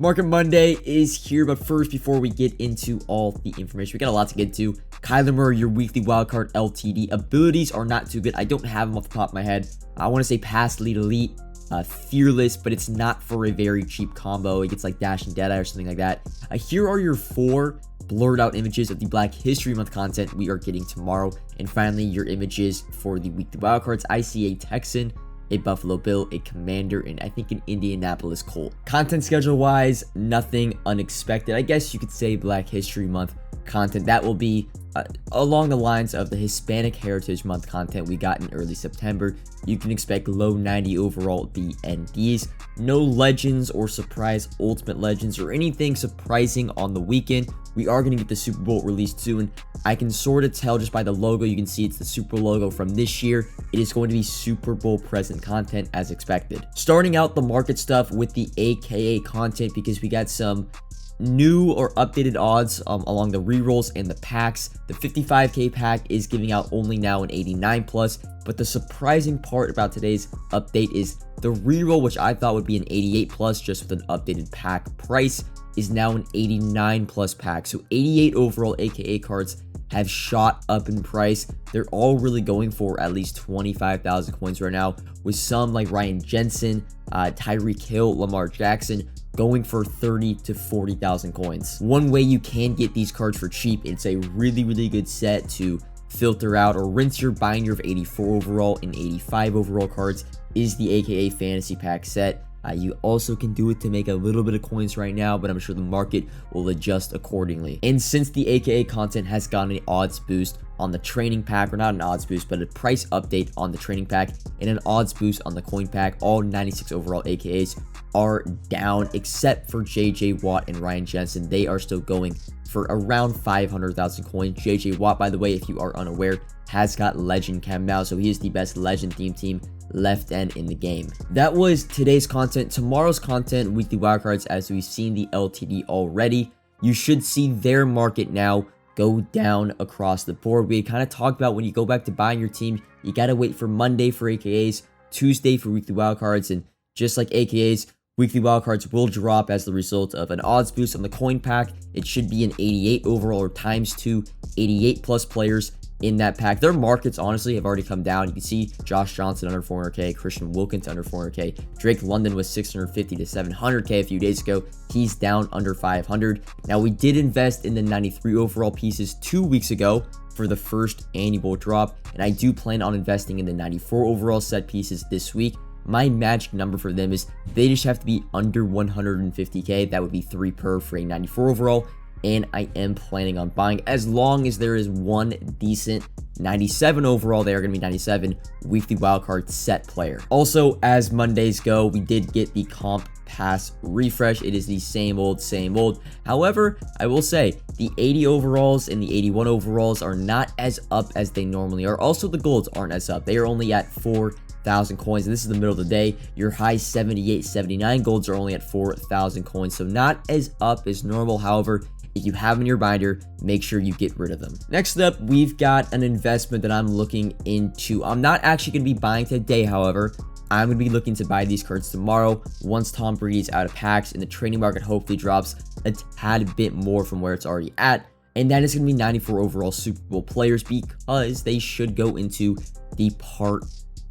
Market Monday is here, but first, before we get into all the information, we got a lot to get to. Kyler Murray, your weekly wildcard LTD. Abilities are not too good. I don't have them off the top of my head. I want to say Pass Lead Elite, Fearless, but it's not for a very cheap combo. It gets like Dash and Deadeye or something like that. Here are your 4 blurred out images of the Black History Month content we are getting tomorrow. And finally, your images for the weekly wildcards. I see a Texan, a Buffalo Bill, a Commander, and I think an Indianapolis Colt. Content schedule wise, nothing unexpected. I guess you could say Black History Month content. That will be along the lines of the Hispanic Heritage Month content we got in early September. You can expect low 90 overall DNDs. No legends or surprise ultimate legends or anything surprising on the weekend. We are going to get the Super Bowl released soon. I can sort of tell just by the logo. You can see it's the Super Bowl logo from this year. It is going to be Super Bowl present content as expected. Starting out the market stuff with the AKA content, because we got some new or updated odds along the rerolls and the packs. The 55k pack is giving out only now an 89 plus, but the surprising part about today's update is the reroll, which I thought would be an 88 plus just with an updated pack price, is now an 89 plus pack. So 88 overall AKA cards have shot up in price. They're all really going for at least 25,000 coins right now, with some like Ryan Jensen, Tyreek Hill, Lamar Jackson going for 30 to 40,000 coins. One way you can get these cards for cheap, it's a really good set to filter out or rinse your binder of 84 overall and 85 overall cards, is the AKA Fantasy Pack set. You also can do it to make a little bit of coins right now, but I'm sure the market will adjust accordingly. And since the AKA content has gotten an odds boost on the training pack, or not an odds boost, but a price update on the training pack and an odds boost on the coin pack, all 96 overall AKAs are down except for JJ Watt and Ryan Jensen. They are still going for around 500,000 coins. JJ Watt, by the way, if you are unaware, has got Legend Chem now, so he is the best Legend theme team left end in the game. That was today's content. Tomorrow's content, weekly wildcards, as we've seen the LTD already, you should see their market now go down across the board. We kind of talked about when you go back to buying your team, you got to wait for Monday for AKAs, Tuesday for weekly wildcards, and just like AKAs, weekly wildcards will drop as the result of an odds boost on the coin pack. It should be an 88 overall or ×2, 88 plus players in that pack. Their markets honestly have already come down. You can see Josh Johnson under 400k, Christian Wilkins under 400k, Drake London was 650 to 700k a few days ago. He's down under 500. Now, we did invest in the 93 overall pieces 2 weeks ago for the first annual drop, and I do plan on investing in the 94 overall set pieces this week. My magic number for them is they just have to be under 150k. That would be 3 per for a 94 overall. And I am planning on buying, as long as there is one decent 97 overall. They are going to be 97 weekly wildcard set player. Also, as Mondays go, we did get the comp pass refresh. It is the same old. However, I will say the 80 overalls and the 81 overalls are not as up as they normally are. Also, the golds aren't as up. They are only at 4,000 coins, and this is the middle of the day. Your high 78, 79 golds are only at 4,000 coins, so not as up as normal. However, if you have them in your binder, make sure you get rid of them. Next up, we've got an investment that I'm looking into. I'm not actually going to be buying today, however. I'm going to be looking to buy these cards tomorrow once Tom Brady's out of packs and the trading market hopefully drops a tad bit more from where it's already at. And that is going to be 94 overall Super Bowl players, because they should go into the Part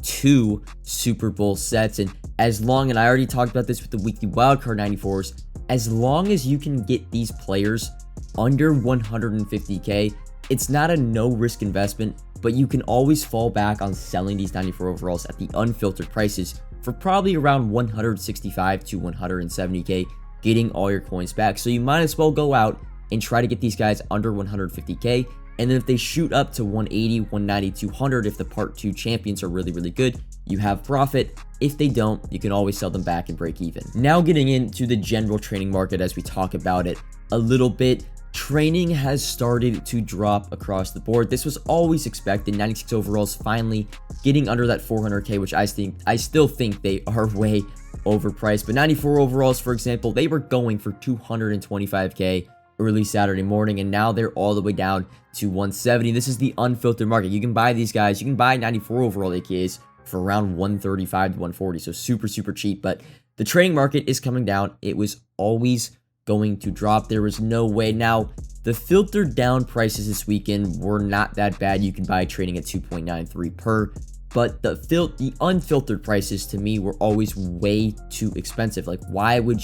2 Super Bowl sets. And and I already talked about this with the weekly wildcard 94s, as long as you can get these players under 150k, it's not a no-risk investment, but you can always fall back on selling these 94 overalls at the unfiltered prices for probably around 165 to 170k, getting all your coins back. So you might as well go out and try to get these guys under 150k, and then if they shoot up to 180, 190, 200, if the Part 2 champions are really good, you have profit. If they don't, you can always sell them back and break even. Now getting into the general training market as we talk about it a little bit. Training has started to drop across the board. This was always expected. 96 overalls finally getting under that 400k, which I still think they are way overpriced. But 94 overalls, for example, they were going for 225k early Saturday morning, and now they're all the way down to 170. This is the unfiltered market. You can buy these guys. You can buy 94 overall AKAs for around 135 to 140, so super cheap. But the trading market is coming down. It was always going to drop. There was no way. Now, the filtered down prices this weekend were not that bad. You can buy trading at 2.93 per, but the unfiltered prices to me were always way too expensive. Like, why would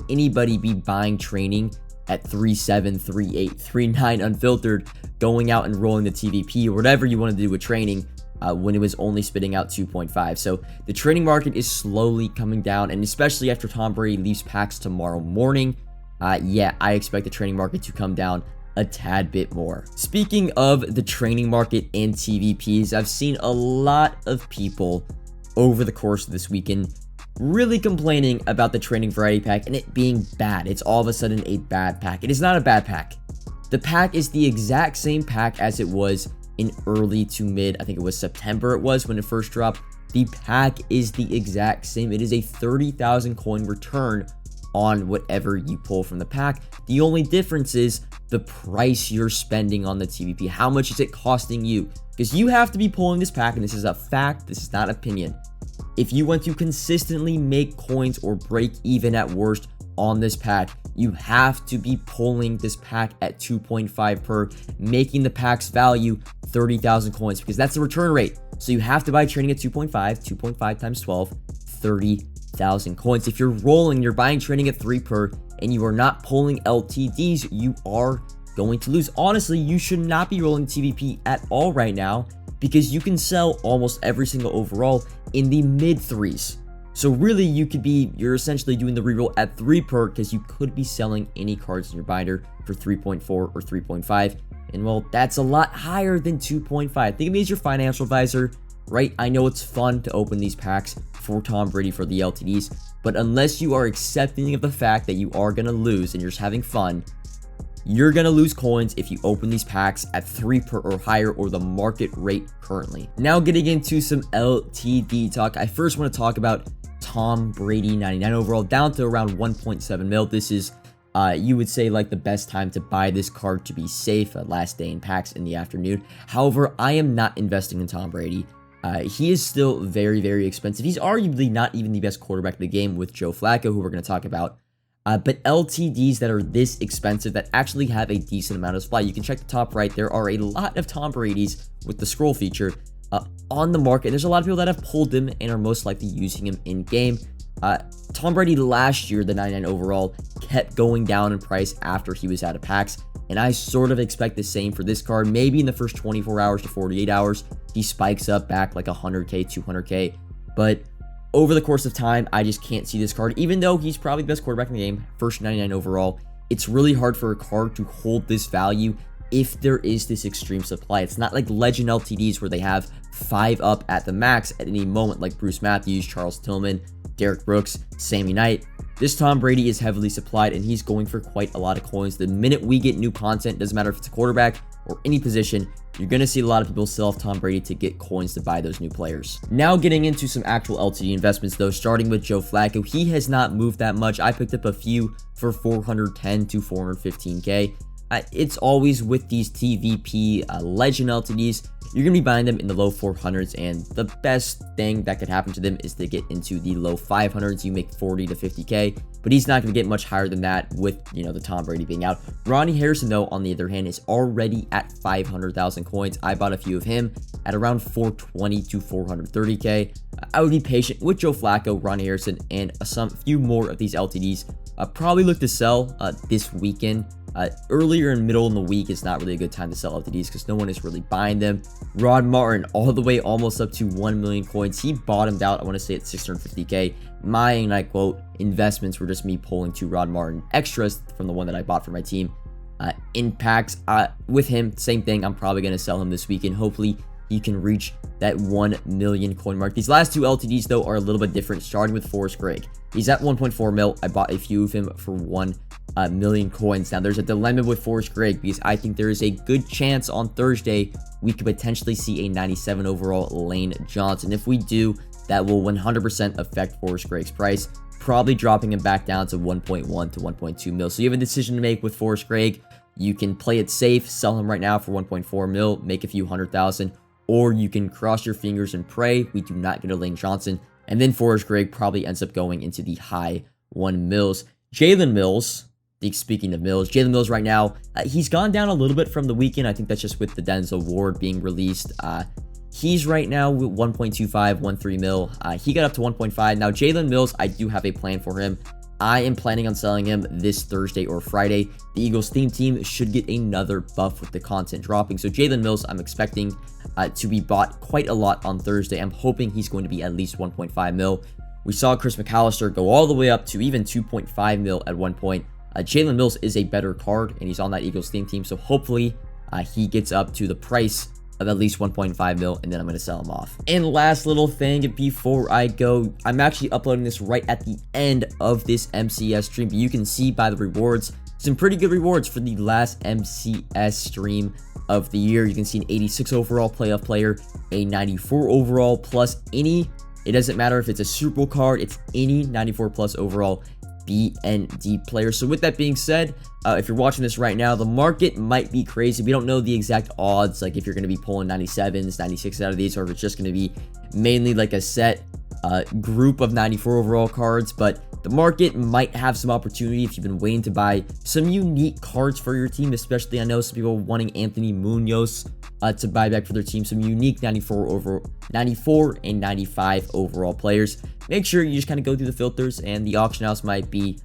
anybody be buying trading at 3.7, 3.8, 3.9 unfiltered, going out and rolling the TVP or whatever you want to do with training when it was only spitting out 2.5. So the trading market is slowly coming down, and especially after Tom Brady leaves packs tomorrow morning, yeah, I expect the trading market to come down a tad bit more. Speaking of the trading market and TVPs, I've seen a lot of people over the course of this weekend really complaining about the trading variety pack and it being bad. It's all of a sudden a bad pack. It is not a bad pack. The pack is the exact same pack as it was in early to mid, I think it was September it was when it first dropped. The pack is the exact same. It is a 30,000 coin return on whatever you pull from the pack. The only difference is the price you're spending on the TVP. How much is it costing you? Because you have to be pulling this pack, and this is a fact, this is not opinion. If you want to consistently make coins or break even at worst on this pack, you have to be pulling this pack at 2.5 per, making the pack's value 30,000 coins, because that's the return rate. So you have to buy trading at 2.5 times 12, 30,000 coins. If you're rolling, you're buying trading at 3 per, and you are not pulling LTDs, you are going to lose. Honestly, you should not be rolling TVP at all right now, because you can sell almost every single overall in the mid 3s. So really, you're essentially doing the reroll at 3 per, because you could be selling any cards in your binder for 3.4 or 3.5. And well, that's a lot higher than 2.5. Think of me as your financial advisor, right? I know it's fun to open these packs for Tom Brady for the LTDs, but unless you are accepting of the fact that you are going to lose and you're just having fun, you're going to lose coins if you open these packs at 3 per or higher, or the market rate currently. Now getting into some LTD talk, I first want to talk about Tom Brady 99 overall, down to around 1.7 mil. This is, you would say, like the best time to buy this card to be safe, last day in packs in the afternoon. However, I am not investing in Tom Brady. He is still very, very expensive. He's arguably not even the best quarterback in the game with Joe Flacco, who we're going to talk about. But LTDs that are this expensive, that actually have a decent amount of supply. You can check the top right. There are a lot of Tom Brady's with the scroll feature on the market. There's a lot of people that have pulled him and are most likely using him in game. Tom Brady last year, the 99 overall, kept going down in price after he was out of packs. And I sort of expect the same for this card. Maybe in the first 24 hours to 48 hours, he spikes up back like 100K, 200K. But over the course of time, I just can't see this card. Even though he's probably the best quarterback in the game, first 99 overall, it's really hard for a card to hold this value if there is this extreme supply. It's not like Legend LTDs where they have 5 up at the max at any moment, like Bruce Matthews, Charles Tillman, Derek Brooks, Sammy Knight. This Tom Brady is heavily supplied, and he's going for quite a lot of coins. The minute we get new content, doesn't matter if it's a quarterback or any position, you're going to see a lot of people sell off Tom Brady to get coins to buy those new players. Now getting into some actual LTD investments though, starting with Joe Flacco. He has not moved that much. I picked up a few for 410 to 415K. It's always with these TVP Legend LTDs, you're going to be buying them in the low 400s, and the best thing that could happen to them is to get into the low 500s. You make 40 to 50K, but he's not going to get much higher than that with, the Tom Brady being out. Ronnie Harrison, though, on the other hand, is already at 500,000 coins. I bought a few of him at around 420 to 430K. I would be patient with Joe Flacco, Ronnie Harrison, and few more of these LTDs. Probably look to sell this weekend. Earlier and middle in the week is not really a good time to sell LTDs because no one is really buying them. Rod Martin, all the way almost up to 1 million coins. He bottomed out, I want to say, at 650K. My, and I quote, investments were just me pulling 2 Rod Martin extras from the one that I bought for my team. In packs, with him, same thing. I'm probably going to sell him this weekend. Hopefully, he can reach that 1 million coin mark. These last 2 LTDs, though, are a little bit different, starting with Forrest Gregg. He's at 1.4 mil. I bought a few of him for 1 million coins. Now, there's a dilemma with Forrest Gregg because I think there is a good chance on Thursday we could potentially see a 97 overall Lane Johnson. If we do, that will 100% affect Forrest Gregg's price, probably dropping him back down to 1.1 to 1.2 mil. So you have a decision to make with Forrest Gregg. You can play it safe, sell him right now for 1.4 mil, make a few 100,000, or you can cross your fingers and pray we do not get a Lane Johnson And then Forrest Gregg probably ends up going into the high 1 mils. Jalen Mills, speaking of Mills, Jalen Mills right now, he's gone down a little bit from the weekend. I think that's just with the Denzel Ward being released. He's right now with 1.25, 1.3 mil. He got up to 1.5. Now, Jalen Mills, I do have a plan for him. I am planning on selling him this Thursday or Friday. The Eagles theme team should get another buff with the content dropping. So Jalen Mills, I'm expecting to be bought quite a lot on Thursday. I'm hoping he's going to be at least 1.5 mil. We saw Chris McAllister go all the way up to even 2.5 mil at one point. Jalen Mills is a better card, and he's on that Eagles theme team. So hopefully he gets up to the price of at least 1.5 mil, and then I'm going to sell him off. And last little thing before I go, I'm actually uploading this right at the end of this MCS stream, but you can see by the rewards, some pretty good rewards for the last MCS stream of the year. You can see an 86 overall playoff player, a 94 overall plus any, it doesn't matter if it's a Super Bowl card, it's any 94 plus overall BND player. So with that being said, if you're watching this right now, the market might be crazy. We don't know the exact odds, like if you're going to be pulling 97s, 96 out of these, or if it's just going to be mainly like a set group of 94 overall cards. But the market might have some opportunity if you've been waiting to buy some unique cards for your team, especially I know some people wanting Anthony Munoz to buy back for their team, some unique 94 and 95 overall players. Make sure you just kind of go through the filters, and the auction house might be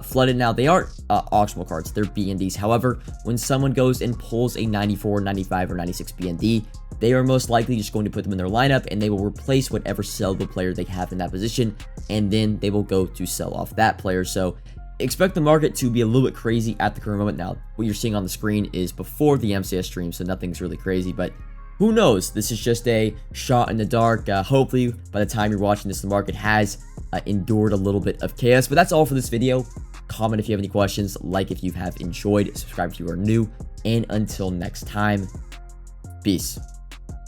flooded. Now, they aren't auctionable cards, they're BNDs. However, when someone goes and pulls a 94, 95, or 96 BND, they are most likely just going to put them in their lineup, and they will replace whatever sellable player they have in that position, and then they will go to sell off that player. So expect the market to be a little bit crazy at the current moment. Now, what you're seeing on the screen is before the MCS stream, so nothing's really crazy, but who knows? This is just a shot in the dark. Hopefully, by the time you're watching this, the market has endured a little bit of chaos. But that's all for this video. Comment if you have any questions, like if you have enjoyed, subscribe if you are new, and until next time, peace.